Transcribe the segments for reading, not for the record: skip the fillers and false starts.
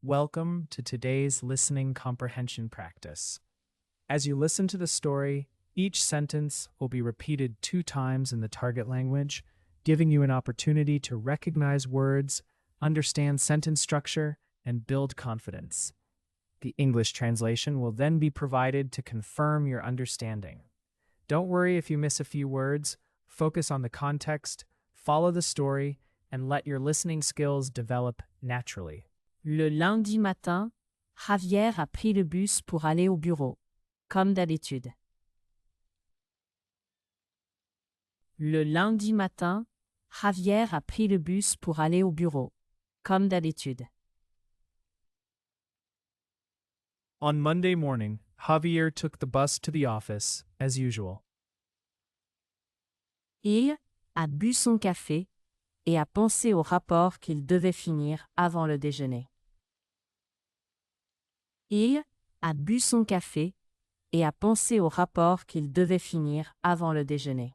Welcome to today's listening comprehension practice. As you listen to the story, each sentence will be repeated 2 times in the target language, giving you an opportunity to recognize words, understand sentence structure, and build confidence. The English translation will then be provided to confirm your understanding. Don't worry if you miss a few words. Focus on the context, follow the story, and let your listening skills develop naturally. Le lundi matin, Javier a pris le bus pour aller au bureau, comme d'habitude. Le lundi matin, Javier a pris le bus pour aller au bureau, comme d'habitude. On Monday morning, Javier took the bus to the office, as usual. Il a bu son café et a pensé au rapport qu'il devait finir avant le déjeuner. Il a bu son café et a pensé au rapport qu'il devait finir avant le déjeuner.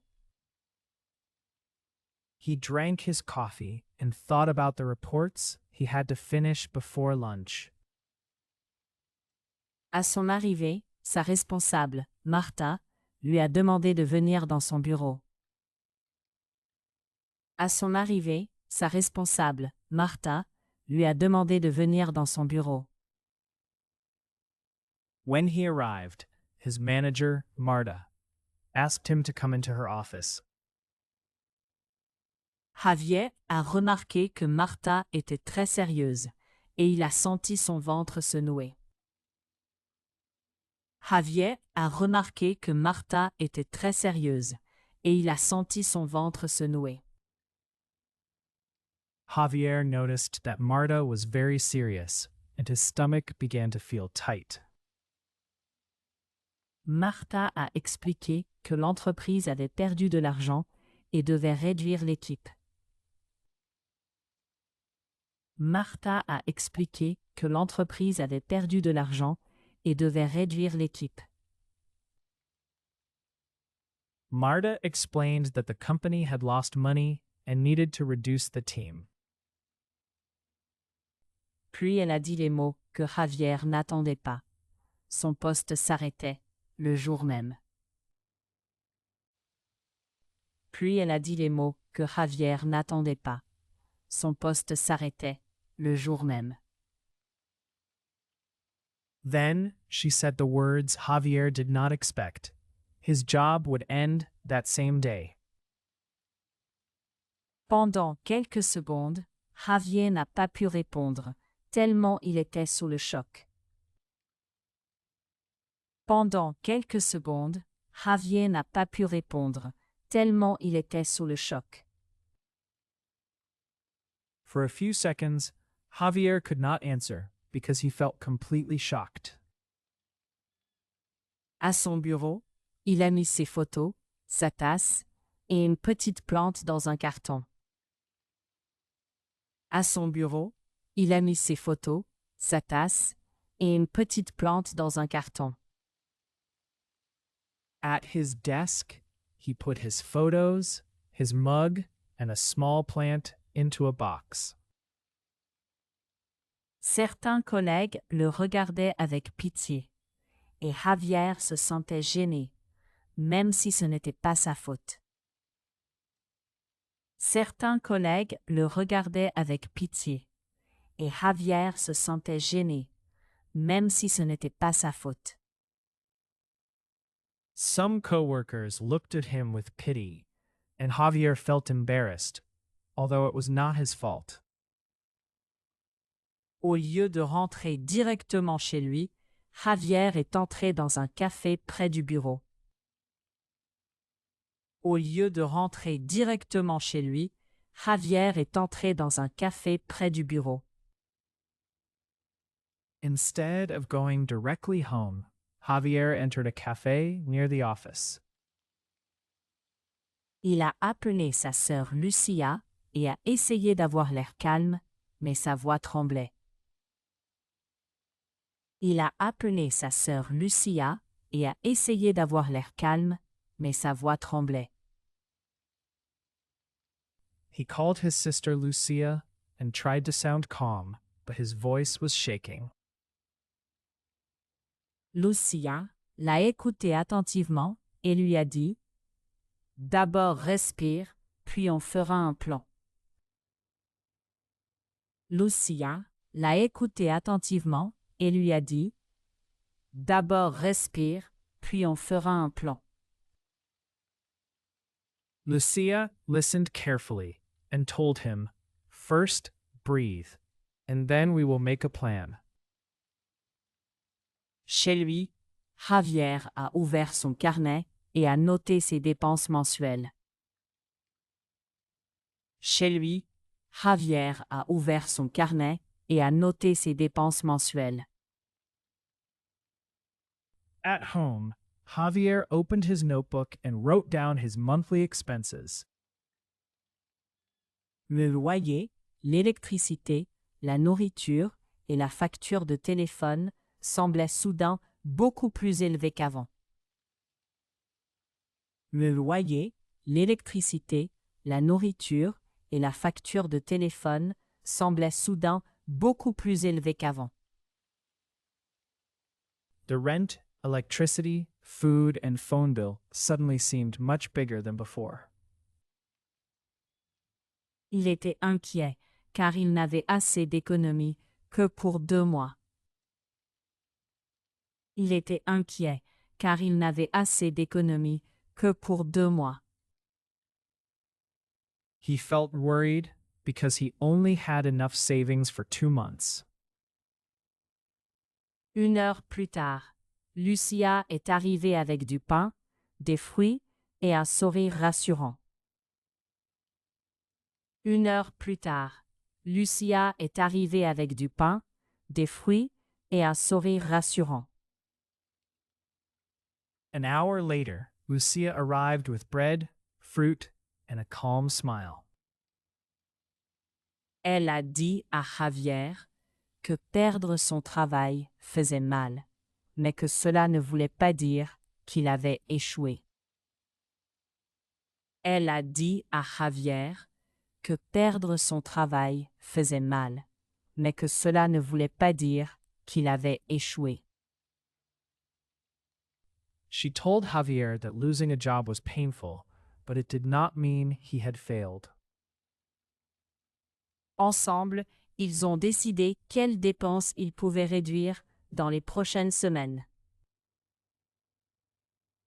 He drank his coffee and thought about the reports he had to finish before lunch. À son arrivée, sa responsable, Martha, lui a demandé de venir dans son bureau. À son arrivée, sa responsable, Martha, lui a demandé de venir dans son bureau. When he arrived, his manager, Marta, asked him to come into her office. Javier a remarqué que Martha était très sérieuse et il a senti son ventre se nouer. Javier a remarqué que Martha était très sérieuse et il a senti son ventre se nouer. Javier noticed that Marta was very serious, and his stomach began to feel tight. Martha a expliqué que l'entreprise avait perdu de l'argent et devait réduire l'équipe. Martha a expliqué que l'entreprise avait perdu de l'argent et devait réduire l'équipe. Marta explained that the company had lost money and needed to reduce the team. Puis elle a dit les mots que Javier n'attendait pas. Son poste s'arrêtait le jour même. Puis elle a dit les mots que Javier n'attendait pas. Son poste s'arrêtait le jour même. Then she said the words Javier did not expect. His job would end that same day. Pendant quelques secondes, Javier n'a pas pu répondre, tellement il était sous le choc. Pendant quelques secondes, Javier n'a pas pu répondre, tellement il était sous le choc. For a few seconds, Javier could not answer because he felt completely shocked. À son bureau, il a mis ses photos, sa tasse et une petite plante dans un carton. À son bureau, il a mis ses photos, sa tasse et une petite plante dans un carton. At his desk, he put his photos, his mug, and a small plant into a box. Certains collègues le regardaient avec pitié, et Javier se sentait gêné, même si ce n'était pas sa faute. Certains collègues le regardaient avec pitié, et Javier se sentait gêné, même si ce n'était pas sa faute. Some coworkers looked at him with pity, and Javier felt embarrassed, although it was not his fault. Au lieu de rentrer directement chez lui, Javier est entré dans un café près du bureau. Au lieu de rentrer directement chez lui, Javier est entré dans un café près du bureau. Instead of going directly home, Javier entered a cafe near the office. Il a appelé sa sœur Lucia et a essayé d'avoir l'air calme, mais sa voix tremblait. Il a appelé sa sœur Lucia et a essayé d'avoir l'air calme, mais sa voix tremblait. He called his sister Lucia and tried to sound calm, but his voice was shaking. Lucia l'a écouté attentivement et lui a dit « D'abord respire, puis on fera un plan. » Lucia l'a écouté attentivement et lui a dit « D'abord respire, puis on fera un plan. » Lucia listened carefully and told him, "First, breathe, and then we will make a plan." Chez lui, Javier a ouvert son carnet et a noté ses dépenses mensuelles. Chez lui, Javier a ouvert son carnet et a noté ses dépenses mensuelles. At home, Javier opened his notebook and wrote down his monthly expenses. Le loyer, l'électricité, la nourriture et la facture de téléphone semblaient soudain beaucoup plus élevés qu'avant. Le loyer, l'électricité, la nourriture et la facture de téléphone semblaient soudain beaucoup plus élevés qu'avant. The rent, electricity, food, and phone bill suddenly seemed much bigger than before. Il était inquiet, car il n'avait assez d'économies que pour 2 mois. Il était inquiet, car il n'avait assez d'économies que pour 2 mois. He felt worried because he only had enough savings for 2 months. 1 heure plus tard, Lucia est arrivée avec du pain, des fruits et un sourire rassurant. 1 heure plus tard, Lucia est arrivée avec du pain, des fruits et un sourire rassurant. An hour later, Lucia arrived with bread, fruit, and a calm smile. Elle a dit à Javier que perdre son travail faisait mal, mais que cela ne voulait pas dire qu'il avait échoué. Elle a dit à Javier que perdre son travail faisait mal, mais que cela ne voulait pas dire qu'il avait échoué. She told Javier that losing a job was painful, but it did not mean he had failed. Ensemble, ils ont décidé quelles dépenses ils pouvaient réduire dans les prochaines semaines.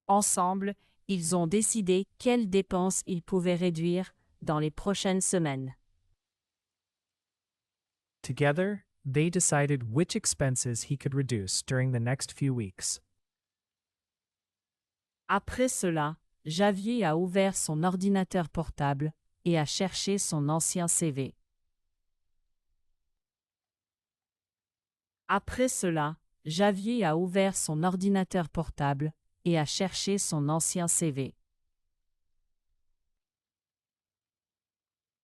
Ensemble, ils ont décidé quelles dépenses ils pouvaient réduire dans les prochaines semaines. Together, they decided which expenses he could reduce during the next few weeks. Après cela, Javier a ouvert son ordinateur portable et a cherché son ancien CV. Après cela, Javier a ouvert son ordinateur portable et a cherché son ancien CV.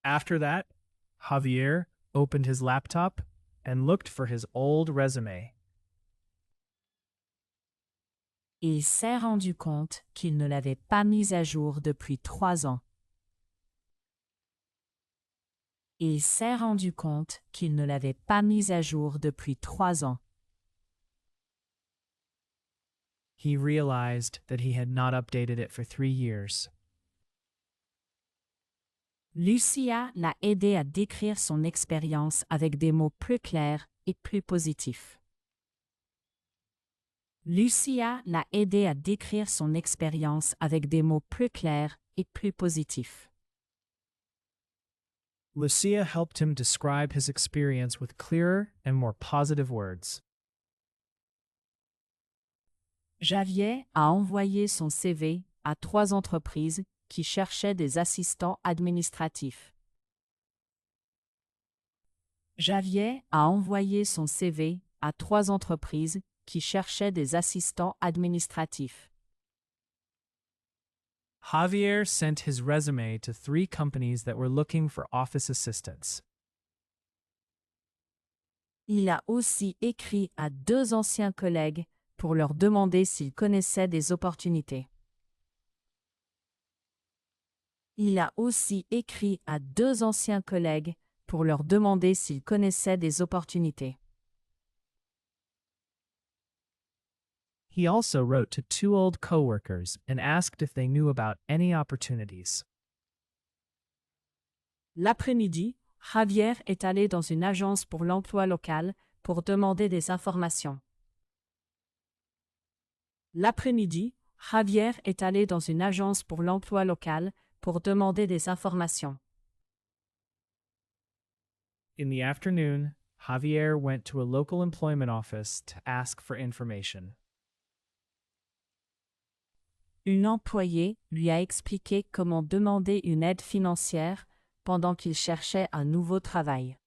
After that, Javier opened his laptop and looked for his old resume. Il s'est rendu compte qu'il ne l'avait pas mis à jour depuis 3 ans. Il s'est rendu compte qu'il ne l'avait pas mis à jour depuis 3 ans. He realized that he had not updated it for 3 years. Lucia l'a aidé à décrire son expérience avec des mots plus clairs et plus positifs. Lucia l'a aidé à décrire son expérience avec des mots plus clairs et plus positifs. Lucia helped him describe his experience with clearer and more positive words. Javier a envoyé son CV à 3 entreprises qui cherchaient des assistants administratifs. Javier a envoyé son CV à 3 entreprises qui cherchaient des assistants administratifs. Javier sent his resume to 3 companies that were looking for office assistants. Il a aussi écrit à 2 anciens collègues pour leur demander s'ils connaissaient des opportunités. Il a aussi écrit à 2 anciens collègues pour leur demander s'ils connaissaient des opportunités. He also wrote to two old coworkers and asked if they knew about any opportunities. L'après-midi, Javier est allé dans une agence pour l'emploi local pour demander des informations. L'après-midi, Javier est allé dans une agence pour l'emploi local pour demander des informations. In the afternoon, Javier went to a local employment office to ask for information. Une employée lui a expliqué comment demander une aide financière pendant qu'il cherchait un nouveau travail.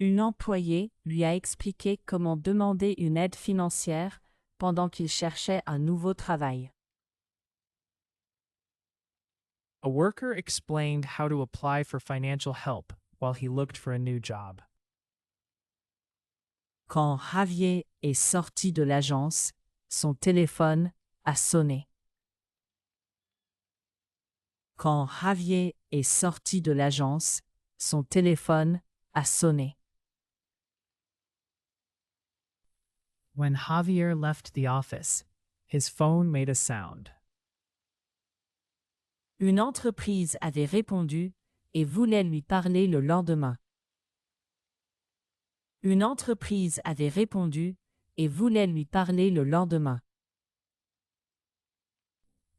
Une employée lui a expliqué comment demander une aide financière pendant qu'il cherchait un nouveau travail. A worker explained how to apply for financial help while he looked for a new job. Quand Javier est sorti de l'agence, son téléphone a sonné. Quand Javier est sorti de l'agence, son téléphone a sonné. When Javier left the office, his phone made a sound. Une entreprise avait répondu et voulait lui parler le lendemain. Une entreprise avait répondu et voulait lui parler le lendemain.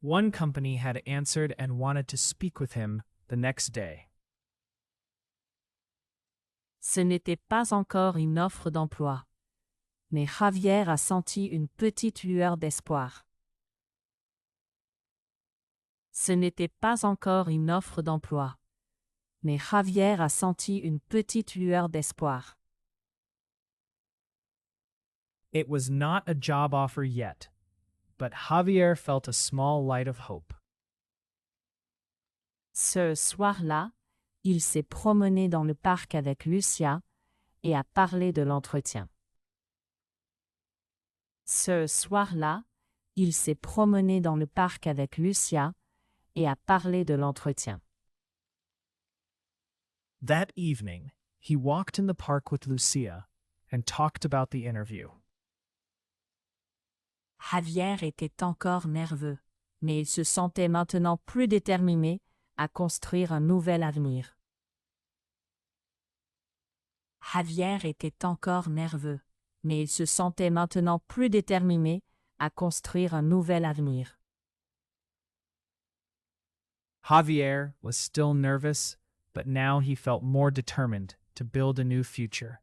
One company had answered and wanted to speak with him the next day. Ce n'était pas encore une offre d'emploi, mais Javier a senti une petite lueur d'espoir. Ce n'était pas encore une offre d'emploi, mais Javier a senti une petite lueur d'espoir. It was not a job offer yet, but Javier felt a small light of hope. Ce soir-là, il s'est promené dans le parc avec Lucia et a parlé de l'entretien. Ce soir-là, il s'est promené dans le parc avec Lucia et a parlé de l'entretien. That evening, he walked in the park with Lucia and talked about the interview. Javier était encore nerveux, mais il se sentait maintenant plus déterminé à construire un nouvel avenir. Javier était encore nerveux, mais il se sentait maintenant plus déterminé à construire un nouvel avenir. Javier was still nervous, but now he felt more determined to build a new future.